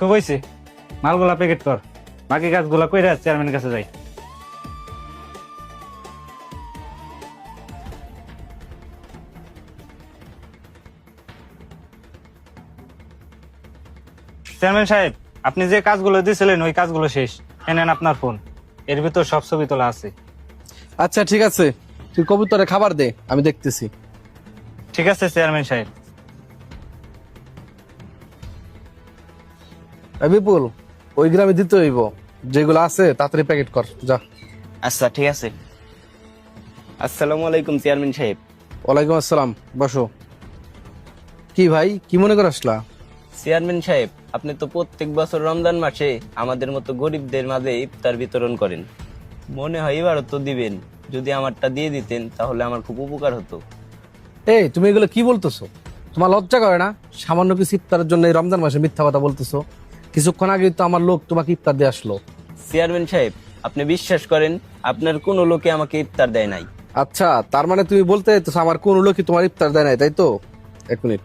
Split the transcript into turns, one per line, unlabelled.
খুব হয়েছে, মালগুলা প্যাকেট কর, বাকি কাজগুলা কইরা চেয়ারম্যানের কাছে যাই। চেয়ারম্যান সাহেব, আপনি যে কাজগুলো দিয়েছিলেন ওই কাজগুলো শেষ। এনেন আপনার ফোন, এর ভিতর সব ছবি তোলা আছে।
আচ্ছা ঠিক আছে, তুই কবুতরে খাবার দে, আমি দেখতেছি।
ঠিক আছে চেয়ারম্যান সাহেব।
বিপুল, ওই গ্রামে দিতে হইব, যেগুলো আছে তাড়াতাড়ি প্যাকেট কর যা।
আচ্ছা ঠিক আছে। আসসালামু আলাইকুম চেয়ারম্যান সাহেব।
ওয়ালাইকুম আসসালাম, বসো। কি ভাই, কি মনে করে আসলা?
চেয়ারম্যান সাহেব, আপনি তো প্রত্যেক বছর রমজান মাসে আমাদের মতো গরিবদের মাঝে ইফতার বিতরণ করেন। মনে হয় এবারও তো দিবেন। যদি আমারটা দিয়ে দিতেন তাহলে আমার খুব উপকার হতো।
এই তুমি এগুলো কি বলতেছো? তোমার লজ্জা করে না? সামান্য কিছু ইফতারের জন্য এই রমজান মাসে মিথ্যা কথা বলতেছো? কিছুক্ষণ আগে তো আমার লোক তোমাকে ইফতার দিয়ে আসলো।
চেয়ারম্যান সাহেব, আপনি বিশ্বাস করেন আপনার কোনো লোকে আমাকে ইফতার দেয় নাই।
আচ্ছা, তার মানে তুমি বলতে চাইতেছো আমার কোন লোকই তোমার ইফতার দেয় নাই, তাই তো? এক মিনিট।